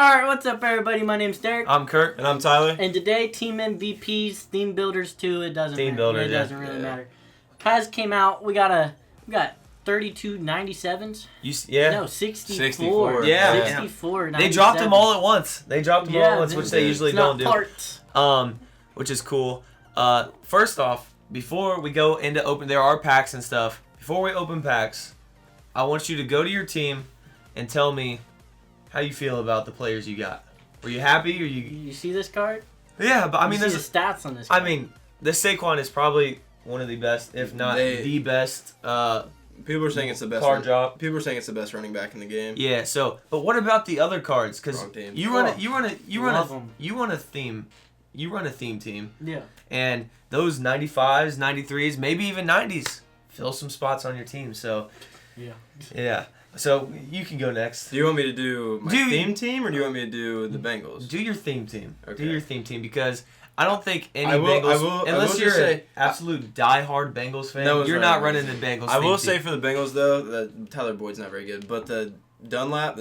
Alright, what's up everybody? My name's Derek. I'm Kurt. And I'm Tyler. And today, Team MVPs, Theme Builders too, it doesn't Theme matter. Builder, It doesn't yeah. really matter. Kaz came out, we got 32 97s. No, 64. Yeah. 64 They dropped them all at once. Which they usually don't do. Parts. Which is cool. First off, before we go into open, there are packs and stuff. Before we open packs, I want you to go to your team and tell me how you feel about the players you got. Were you happy or You see this card? Yeah, but I mean, there's the stats on this card. I mean, the Saquon is probably one of the best, if not the best. People are saying it's the best card drop. People are saying it's the best running back in the game. Yeah. So, but what about the other cards? Because you run a theme team. Yeah. And those 95s, 93s, maybe even 90s fill some spots on your team. So. Yeah. Yeah. So you can go next. Do you want me to do my theme team, or do you want me to do the Bengals? Do your theme team. Okay. Do your theme team, because I don't think any Bengals, unless you're an absolute diehard Bengals fan, you're not running the Bengals. I will say for the Bengals though, that Tyler Boyd's not very good, but the Dunlap's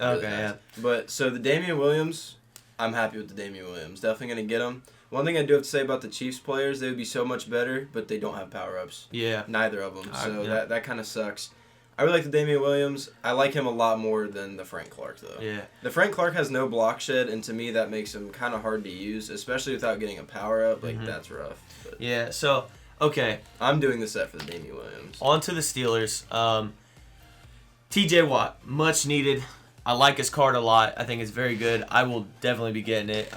really nice. Yeah. But so the Damian Williams, I'm happy with the Damian Williams. Definitely gonna get him. One thing I do have to say about the Chiefs players, they would be so much better, but they don't have power ups. Yeah. Neither of them. So that kind of sucks. I really like the Damian Williams. I like him a lot more than the Frank Clark, though. Yeah. The Frank Clark has no block shed, and to me that makes him kind of hard to use, especially without getting a power-up. That's rough. But yeah, so, okay. I'm doing the set for the Damian Williams. On to the Steelers. T.J. Watt, much needed. I like his card a lot. I think it's very good. I will definitely be getting it.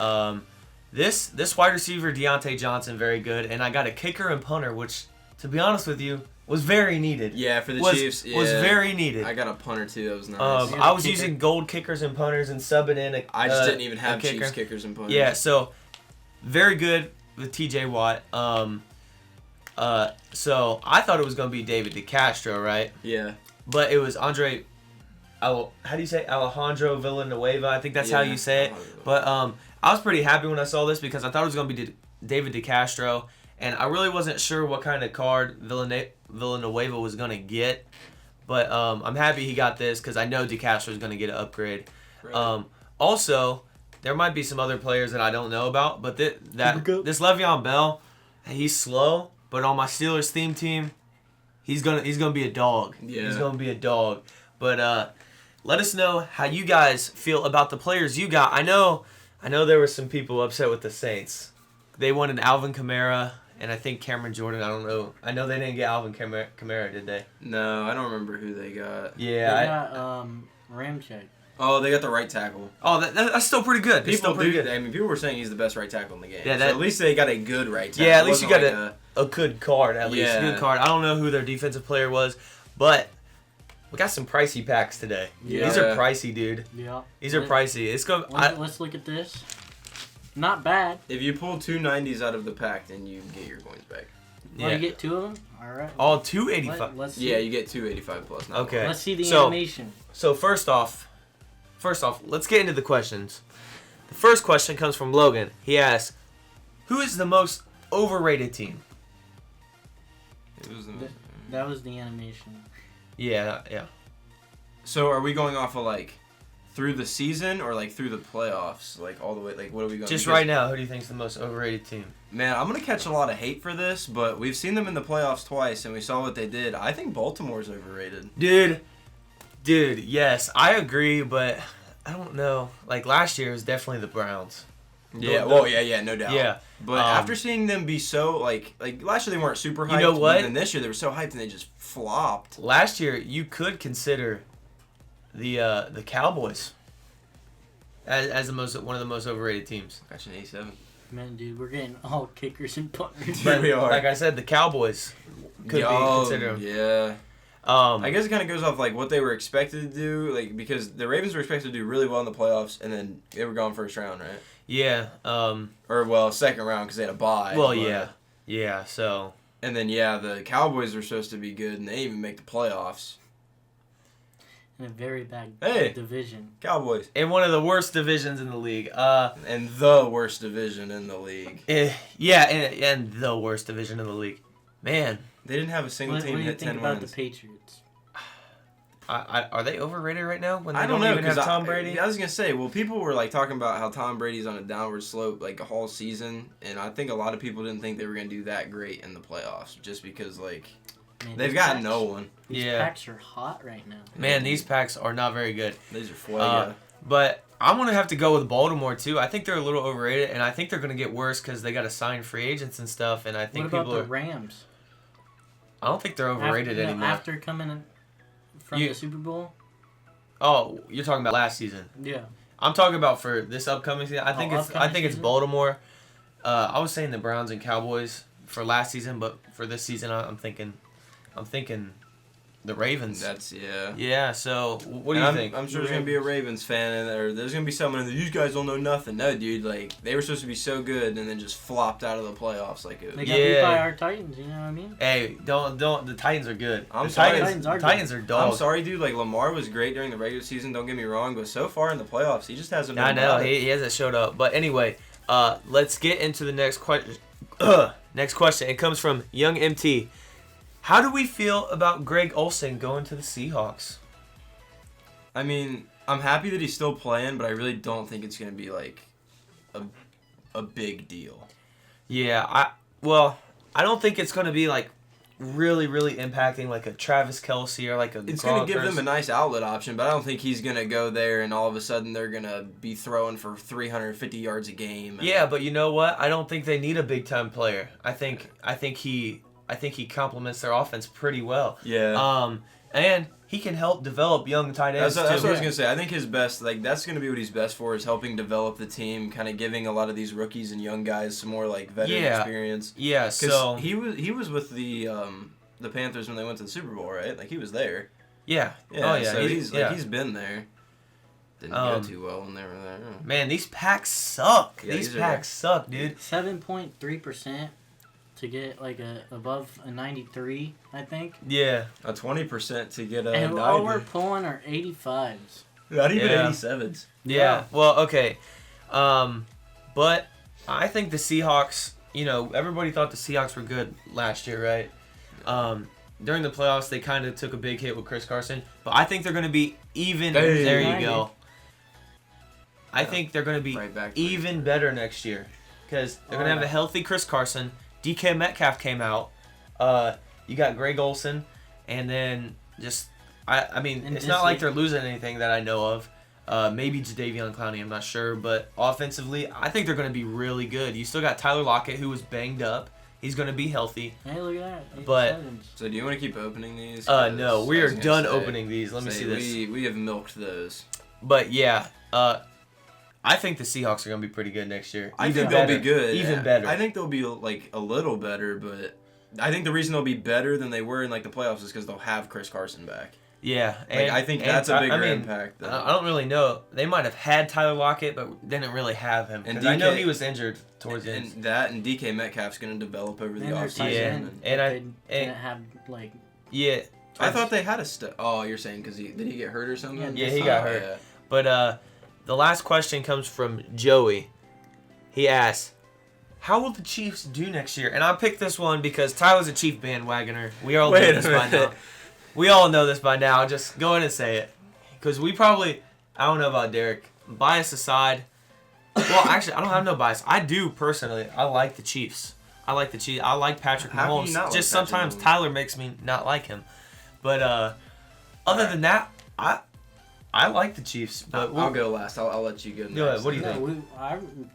This wide receiver, Deontay Johnson, very good. And I got a kicker and punter, which, to be honest with you, was very needed. Yeah, for the Chiefs. Yeah. Was very needed. I got a punter too. That was nice. I was using gold kickers and punters and subbing in I just didn't even have Chiefs kickers and punters. Yeah, so very good with T.J. Watt. So I thought it was going to be David DeCastro, right? Yeah. But it was how do you say Alejandro Villanueva? I think that's how you say it. But I was pretty happy when I saw this because I thought it was going to be David DeCastro. And I really wasn't sure what kind of card Villanueva was going to get. But I'm happy he got this because I know DeCastro is going to get an upgrade. Right. Also, there might be some other players that I don't know about. But this Le'Veon Bell, he's slow. But on my Steelers theme team, he's gonna be a dog. Yeah. He's going to be a dog. But let us know how you guys feel about the players you got. I know there were some people upset with the Saints. They wanted Alvin Kamara. And I think Cameron Jordan, I don't know. I know they didn't get Alvin Kamara, did they? No, I don't remember who they got. Yeah. They got Ramchick. Oh, they got the right tackle. Oh, that's still pretty good. People were saying he's the best right tackle in the game. Yeah, so at least they got a good right tackle. Yeah, at least you got a good card, at least. A good card. I don't know who their defensive player was, but we got some pricey packs today. Yeah. These are pricey, dude. Yeah. These are pricey. Let's look at this. Not bad. If you pull 2 90s out of the pack, then you get your coins back. Yeah. You get 2 of them? All right. All 285. Let's see. Yeah, you get 285 plus. Okay. Let's see the animation. So first off, let's get into the questions. The first question comes from Logan. He asks, who is the most overrated team? That was the animation. Yeah. So are we going off of through the season or through the playoffs, all the way? What are we going? Just right now, who do you think is the most overrated team? Man, I'm gonna catch a lot of hate for this, but we've seen them in the playoffs twice, and we saw what they did. I think Baltimore's overrated. Dude, yes, I agree, but I don't know. Last year, it was definitely the Browns. Yeah, no doubt. Yeah, but after seeing them be so last year they weren't super hyped. You know what? But then this year they were so hyped and they just flopped. Last year, you could consider the Cowboys as one of the most overrated teams. Got you an 87. Man, dude, we're getting all kickers and punters. But we are. Like I said, the Cowboys could be considered. Yeah. I guess it kind of goes off what they were expected to do, because the Ravens were expected to do really well in the playoffs, and then they were gone first round, right? Yeah. Second round because they had a bye. Well, yeah. So. And then the Cowboys were supposed to be good, and they didn't even make the playoffs. In a very bad division. Cowboys. In one of the worst divisions in the league. And the worst division in the league. And the worst division in the league. Man. They didn't have a single team hit 10 wins. What do you think about the Patriots? Are they overrated right now when they I don't know, even have Tom Brady? I was gonna say, well, people were like talking about how Tom Brady's on a downward slope like a whole season, and I think a lot of people didn't think they were gonna do that great in the playoffs just because like they've got no one. These packs are hot right now. Man, these packs are not very good. These are fuego. But I'm gonna have to go with Baltimore too. I think they're a little overrated, and I think they're gonna get worse because they got to sign free agents and stuff. And I think what about the Rams? I don't think they're overrated anymore. After coming from the Super Bowl. Oh, you're talking about last season. Yeah. I'm talking about for this upcoming season. I think it's Baltimore. I was saying the Browns and Cowboys for last season, but for this season, I'm thinking the Ravens. Yeah. So what do you think? I'm sure there's gonna be a Ravens fan in there. There's gonna be someone that these guys don't know nothing. No, dude. Like they were supposed to be so good, and then just flopped out of the playoffs. Like it. They got beat by our Titans. You know what I mean? Hey, don't. The Titans are good. Titans are dogs. I'm sorry, dude. Like Lamar was great during the regular season. Don't get me wrong, but so far in the playoffs, he just hasn't. I know he hasn't showed up. But anyway, let's get into the next question. Next question. It comes from Young MT. How do we feel about Greg Olsen going to the Seahawks? I mean, I'm happy that he's still playing, but I really don't think it's going to be like a big deal. Yeah, I don't think it's going to be like really, really impacting like a Travis Kelce or like a It's going to give them a nice outlet option, but I don't think he's going to go there and all of a sudden they're going to be throwing for 350 yards a game. Yeah, but you know what? I don't think they need a big-time player. I think he complements their offense pretty well. Yeah. And he can help develop young tight ends That's what I was going to say. I think his best, like, that's going to be what he's best for, is helping develop the team, kind of giving a lot of these rookies and young guys some more, like, veteran experience. Yeah, so... He was with the Panthers when they went to the Super Bowl, right? Like, he was there. Yeah. So he's been there. Didn't go too well when they were there. Man, these packs suck. Yeah, these packs suck, dude. 7.3%. To get like above a 93, I think. Yeah. A 20% to get a 90. And all we're pulling are 85s. Not even 87s. Yeah. Well, okay. But I think the Seahawks, everybody thought the Seahawks were good last year, right? During the playoffs, they kind of took a big hit with Chris Carson. But I think they're going to be even. There you go. I think they're going to be even better next year. Because they're going to have a healthy Chris Carson. DK Metcalf came out. You got Greg Olsen, and then just it's not like they're losing anything that I know of. Maybe Jadeveon Clowney, I'm not sure, but offensively, I think they're going to be really good. You still got Tyler Lockett, who was banged up. He's going to be healthy. Hey, look at that. But so do you want to keep opening these? No, we are done opening these. Let me see this. We have milked those. But yeah, I think the Seahawks are going to be pretty good next year. I think they'll be good. Even better. I think they'll be like a little better, but I think the reason they'll be better than they were in like the playoffs is because they'll have Chris Carson back. Yeah, I think that's a bigger impact. Though. I don't really know. They might have had Tyler Lockett, but didn't really have him. And I know he was injured towards the end. And DK Metcalf's going to develop over the offseason. They didn't have like. Yeah. I thought they had a Oh, you're saying because did he get hurt or something? Yeah, he got hurt. Yeah. But the last question comes from Joey. He asks, how will the Chiefs do next year? And I picked this one because Tyler's a Chief bandwagoner. We all know this by now. We all know this by now. Just go in and say it. Because we probably, I don't know about Derek, bias aside. Well, actually, I don't have no bias. I do, personally. I like the Chiefs. I like Patrick Mahomes. Just sometimes Tyler makes me not like him. But other than that, I like the Chiefs, but I'll go last. I'll let you go next. Go ahead. What do you think?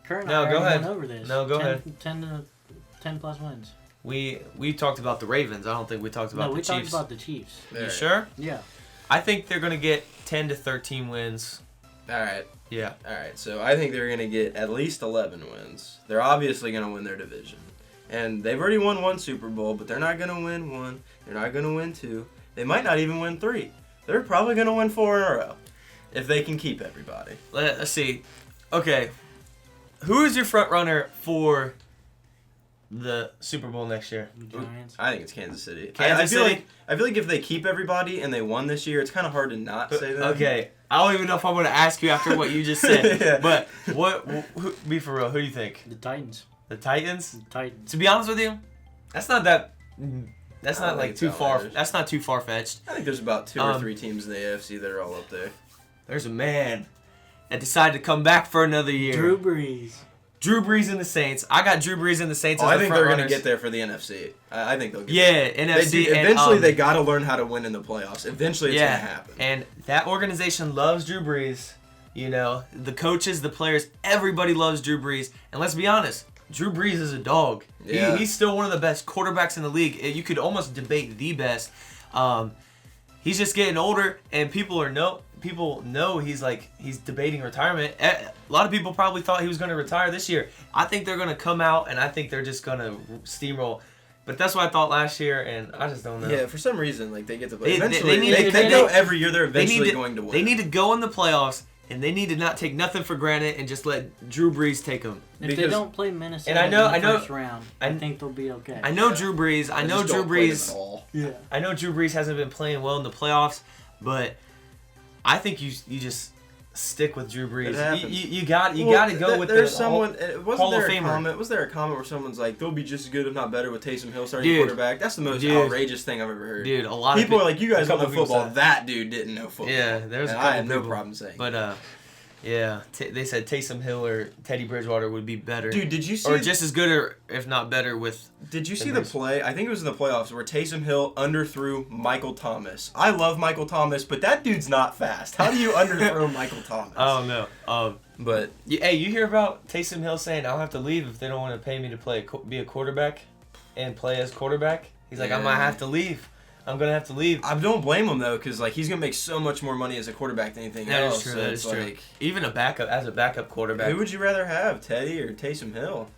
Go ahead. Over this. No, go ahead. 10 plus wins. We talked about the Ravens. I don't think we talked about the Chiefs. No, we talked about the Chiefs. You sure? Yeah. I think they're going to get 10 to 13 wins. All right. Yeah. All right. So I think they're going to get at least 11 wins. They're obviously going to win their division. And they've already won one Super Bowl, but they're not going to win one. They're not going to win two. They might not even win three. They're probably going to win 4 in a row. If they can keep everybody. Let's see. Okay. Who is your front runner for the Super Bowl next year? Giants. I think it's Kansas City. I feel like if they keep everybody and they won this year, it's kind of hard to not say that. Okay. I don't even know if I'm going to ask you after what you just said. Yeah. But be for real, who do you think? The Titans. The Titans? The Titans. To be honest with you, that's not that That's not like too far. That's not too far fetched. I think there's about 2 or 3 teams in the AFC that are all up there. There's a man that decided to come back for another year. Drew Brees. Drew Brees and the Saints. I got Drew Brees and the Saints. I think they're going to get there for the NFC. I think they'll get there. NFC. Eventually, they got to learn how to win in the playoffs. Eventually, it's going to happen. And that organization loves Drew Brees. You know, the coaches, the players, everybody loves Drew Brees. And let's be honest, Drew Brees is a dog. Yeah. He's still one of the best quarterbacks in the league. You could almost debate the best. He's just getting older, and people know he's debating retirement. A lot of people probably thought he was going to retire this year. I think they're going to come out, and I think they're just going to steamroll. But that's what I thought last year, and I just don't know. Yeah, for some reason, like they get to play. Eventually, they go every year. They're eventually going to win. They need to go in the playoffs. And they need to not take nothing for granted and just let Drew Brees take them. If they don't play Minnesota in the first round, I think they'll be okay. I know Drew Brees. I know Drew Brees hasn't been playing well in the playoffs, but I think you just stick with Drew Brees. You got to go with there's someone. Hall of Famer. Was there a comment where someone's like, "They'll be just as good, if not better, with Taysom Hill starting quarterback"? That's the most outrageous thing I've ever heard. Dude, a lot of people are like, "You guys don't know football." That dude didn't know football. Yeah, there's. I have no problem saying. But they said Taysom Hill or Teddy Bridgewater would be better. Dude, did you see? Or just as good, or if not better, with. Did you see the play? I think it was in the playoffs where Taysom Hill underthrew Michael Thomas. I love Michael Thomas, but that dude's not fast. How do you underthrow Michael Thomas? I don't know. But hey, you hear about Taysom Hill saying, "I'll have to leave if they don't want to pay me to be a quarterback and play as quarterback." He's like, "I might have to leave. I'm gonna have to leave." I don't blame him though, because like he's gonna make so much more money as a quarterback than anything else. That is true. Even a backup quarterback. Who would you rather have, Teddy or Taysom Hill?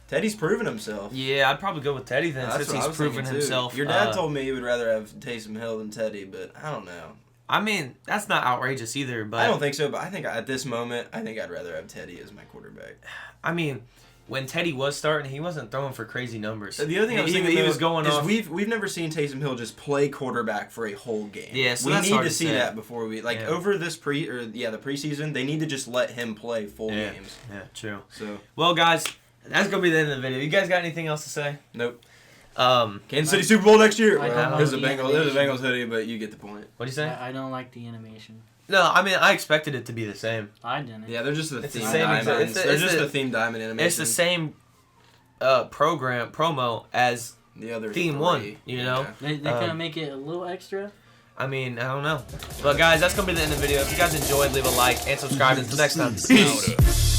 Teddy's proven himself. Yeah, I'd probably go with Teddy then, since he's proven himself. Your dad told me he would rather have Taysom Hill than Teddy, but I don't know. I mean, that's not outrageous either, but... I don't think so, but I think at this moment, I think I'd rather have Teddy as my quarterback. I mean, when Teddy was starting, he wasn't throwing for crazy numbers. The other thing I was thinking he was going off... We've never seen Taysom Hill just play quarterback for a whole game. Yeah, so we that's need hard to see that before we... Like, over this the preseason, they need to just let him play full games. Yeah, true. So, well, guys, that's going to be the end of the video. You guys got anything else to say? Nope. Kansas City Super Bowl next year. There's a Bengals hoodie, but you get the point. What do you say? I don't like the animation. No, I mean, I expected it to be the same. I didn't. Yeah, they're just the theme diamonds. They're just the theme diamond animation. It's the same promo as the other theme 1, you know? They kind of make it a little extra. I mean, I don't know. But guys, that's going to be the end of the video. If you guys enjoyed, leave a like and subscribe. Until next time. Peace.